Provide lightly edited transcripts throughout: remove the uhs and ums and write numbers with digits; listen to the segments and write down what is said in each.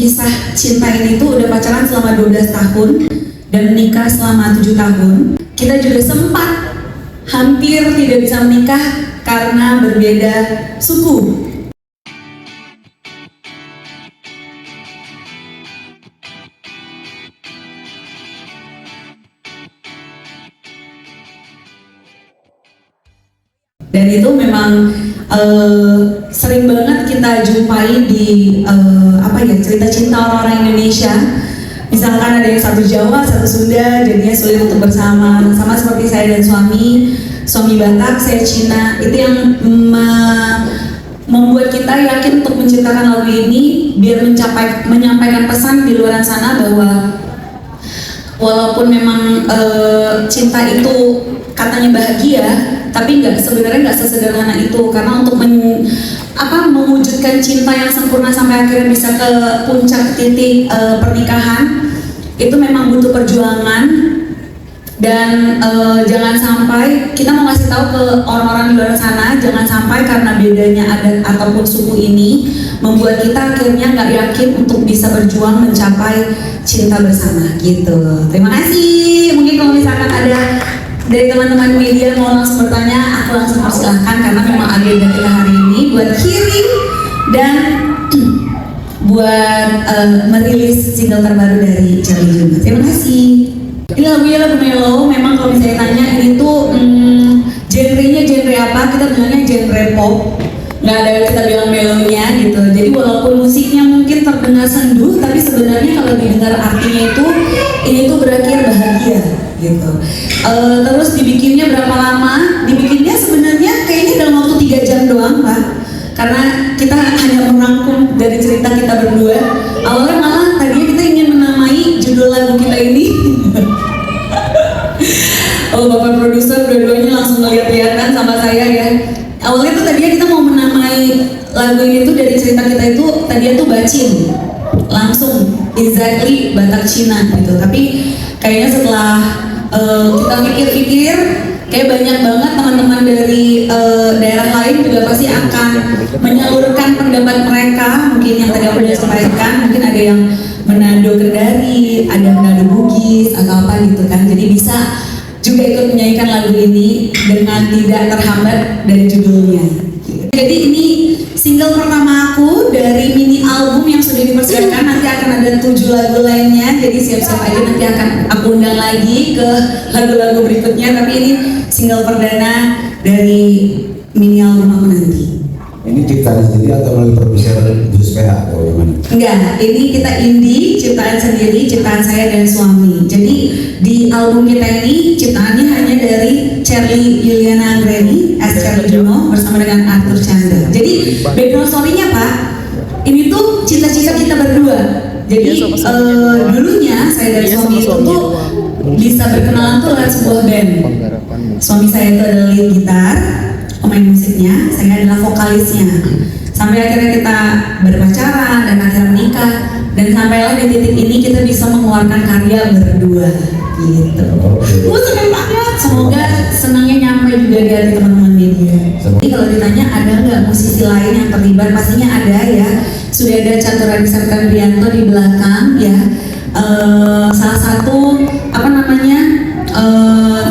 kisah cinta ini tuh udah pacaran selama 12 tahun dan menikah selama 7 tahun. Kita juga sempat hampir tidak bisa menikah karena berbeda suku. Dan itu memang sering banget kita jumpai di cerita cinta orang-orang Indonesia. Misalkan ada yang satu Jawa, satu Sunda, jadinya sulit untuk bersama. Sama seperti saya dan suami Batak, saya Cina. Itu yang membuat kita yakin untuk menciptakan lagu ini biar menyampaikan pesan di luar sana bahwa walaupun memang cinta itu katanya bahagia, tapi sebenarnya nggak sesederhana itu. Karena untuk mewujudkan cinta yang sempurna sampai akhirnya bisa ke puncak titik pernikahan, itu memang butuh perjuangan. Dan jangan sampai kita mau ngasih tahu ke orang-orang di luar sana, jangan sampai karena bedanya adat ataupun suku ini membuat kita akhirnya nggak yakin untuk bisa berjuang mencapai cinta bersama gitu. Terima kasih. Mungkin kalau misalkan ada dari teman-teman media mau langsung bertanya, aku langsung persilahkan karena memang agenda kita hari ini buat kirim dan buat merilis single terbaru dari Charlie juga. Terima kasih. Ini lagunya lagu melo. Memang kalau misalnya tanya ini tuh genrenya genre apa, kita bilangnya genre pop. Nggak ada kita bilang melonya gitu. Jadi walaupun musiknya mungkin terdengar sendu, tapi sebenarnya kalau didengar artinya itu ini tuh berakhir bahagia gitu. Terus dibikinnya berapa lama? Dibikinnya sebenarnya kayaknya dalam waktu 3 jam doang, Pak. Karena kita hanya merangkum dari cerita kita berdua. Awalnya malah tadinya kita ingin menamai judul lagu kita ini. Oh, Bapak produser dua-duanya langsung ngeliat-liatan sama saya ya. Awalnya tuh tadinya kita mau menamai lagu ini tuh dari cerita kita itu tadinya tuh Bacin. Langsung exactly Batak Cina gitu. Tapi kayaknya setelah kita pikir-pikir, kayak banyak banget teman-teman dari daerah lain juga pasti akan menyalurkan pendapat mereka. Mungkin yang tadi aku udah sampaikan, mungkin ada yang Manado Kendari, ada Manado Bugis atau apa gitu kan. Jadi bisa juga ikut menyanyikan lagu ini dengan tidak terhambat dari judulnya. Jadi ini single pertama aku dari mini album yang sudah dipersiapkan. Nanti akan ada 7 lagu lainnya, jadi siap-siap aja, nanti akan aku undang lagi ke lagu-lagu berikutnya. Tapi ini single perdana dari mini album aku nanti. Ini ciptaan sendiri atau melalui produser Jus PH atau gimana? Enggak, ini kita indie, ciptaan sendiri, ciptaan saya dan suami. Jadi di album kita ini ciptaannya hanya dari Charlie Yuliana Anggreni, Charlie Juno bersama dengan Arthur Chandra. Jadi background story-nya Pak, ini tuh cita-cita kita berdua. Jadi dulunya saya dan suami itu tuh bisa berkenalan tuh lewat sebuah band. Suami saya itu adalah lead gitar, pemain musiknya, saya adalah vokalisnya. Sampai akhirnya kita berpacaran dan akhirnya menikah, dan sampailah di titik ini kita bisa mengeluarkan karya berdua gitu. Seneng banget, semoga senangnya nyampe juga di hati teman-teman media. Jadi kalau ditanya ada nggak musisi lain yang terlibat, pastinya ada ya. Sudah ada Catur Adisa Rianto di belakang ya. Salah satu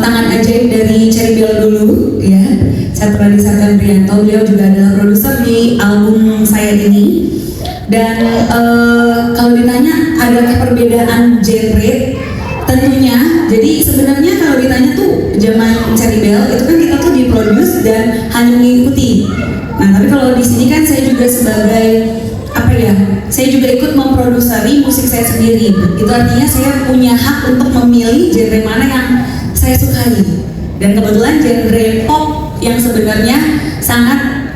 tangan ajaib dari Cherry Bell dulu ya, Catur Adisa Rianto. Beliau juga adalah produser di album saya ini. Dan kalau ditanya adakah perbedaan genre, tentunya. Jadi sebenarnya kalau ditanya tuh zaman Cherry Bell itu kan kita tuh diproduce dan hanya mengikuti. Nah tapi kalau di sini kan saya juga sebagai saya juga ikut memproduseri musik saya sendiri. Itu artinya saya punya hak untuk memilih genre mana yang saya sukai. Dan kebetulan genre pop yang sebenarnya sangat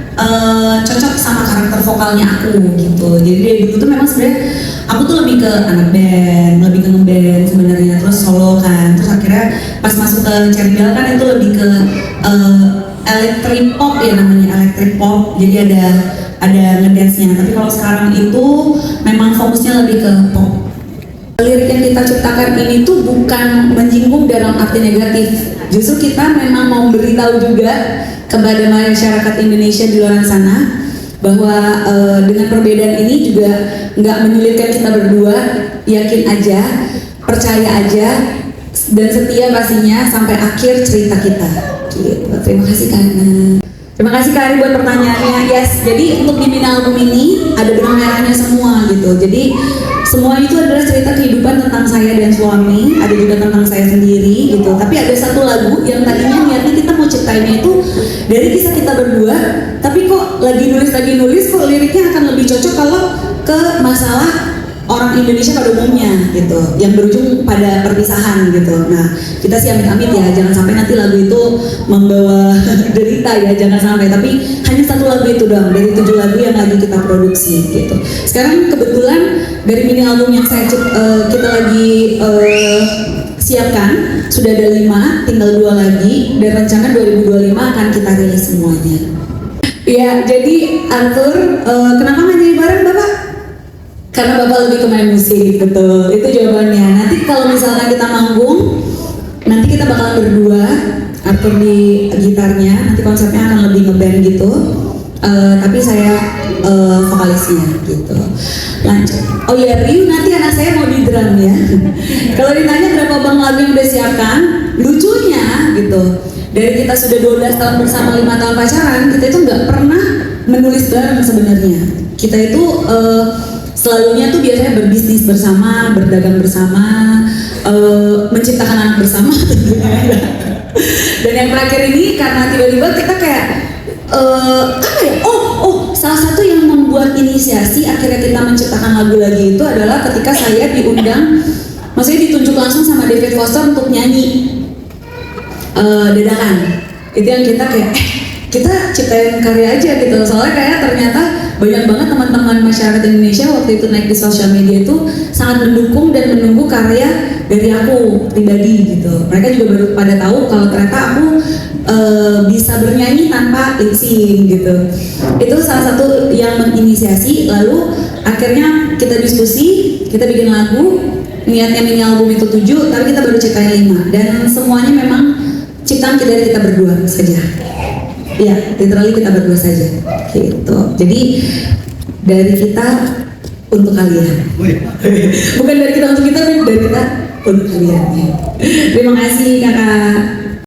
cocok sama karakter vokalnya aku gitu. Jadi dari dulu tuh memang sebenarnya aku tuh lebih ke anak band, lebih ke ngeband sebenarnya, terus solo kan. Terus akhirnya pas masuk ke Cherry Bell kan itu lebih ke electric pop ya, namanya electric pop. Jadi ada ngedance-nya. Tapi kalau sekarang itu memang fokusnya lebih ke pop. Lirik yang kita ciptakan ini tuh bukan menyinggung dalam arti negatif. Justru kita memang mau beritahu juga kepada masyarakat Indonesia di luar sana bahwa dengan perbedaan ini juga nggak menyulitkan kita berdua, yakin aja, percaya aja, dan setia pastinya sampai akhir cerita kita. Gitu. Terima kasih Karina. Terima kasih Kak Ari buat pertanyaannya. Yes, jadi untuk di mini album ini ada benang merahnya semua gitu. Jadi semua itu adalah cerita kehidupan tentang saya dan suami, ada juga tentang saya sendiri gitu. Tapi ada satu lagu yang tadinya niatnya kita mau ciptainnya itu dari kisah kita berdua, tapi kok lagi nulis kok liriknya akan lebih cocok kalau ke masalah orang Indonesia pada umumnya gitu, yang berujung pada perpisahan gitu. Nah, kita sih amit-amit ya, jangan sampai nanti lagu itu membawa derita ya, jangan sampai. Tapi hanya satu lagu itu dong dari 7 lagu yang lagi kita produksi gitu. Sekarang kebetulan dari mini album yang kita lagi siapkan sudah ada 5, tinggal 2 lagi, dan rencana 2025 akan kita rilis semuanya. Ya, jadi Arthur, kenapa nggak jadi bareng Bapak? Karena Bapak lebih ke main musik, betul. Itu jawabannya. Nanti kalau misalnya kita manggung, nanti kita bakalan berdua, Arthur di gitarnya, nanti konsepnya akan lebih ngeband gitu. Tapi saya vokalisnya gitu. Lanjut. Oh iya, Ryu nanti anak saya mau di drum ya. Kalau ditanya berapa bang lagu yang udah siapkan, lucunya gitu. Dari kita sudah 12 tahun bersama, 5 tahun pacaran, kita itu nggak pernah menulis bareng sebenarnya. Kita itu selalunya tuh biasanya berbisnis bersama, berdagang bersama, menciptakan anak bersama tentunya. Dan yang terakhir ini karena tiba-tiba kita kayak apa ya? Oh, salah satu yang membuat inisiasi akhirnya kita menciptakan lagu lagi itu adalah ketika saya diundang, maksudnya ditunjuk langsung sama David Foster untuk nyanyi dadakan. Itu yang kita kayak kita ciptain karya aja gitu. Soalnya kayak ternyata banyak banget teman-teman masyarakat Indonesia waktu itu naik di sosial media itu sangat mendukung dan menunggu karya dari aku pribadi gitu. Mereka juga baru pada tahu kalau ternyata aku bisa bernyanyi tanpa lip sync gitu. Itu salah satu yang menginisiasi. Lalu akhirnya kita diskusi, kita bikin lagu. Niatnya mini album itu 7, tapi kita baru ciptain 5. Dan semuanya memang ciptaan dari kita berdua saja. Ya, literally kita berdua saja gitu. Jadi dari kita untuk kalian. Bukan dari kita untuk kita, tapi dari kita untuk kalian. Terima kasih Kakak.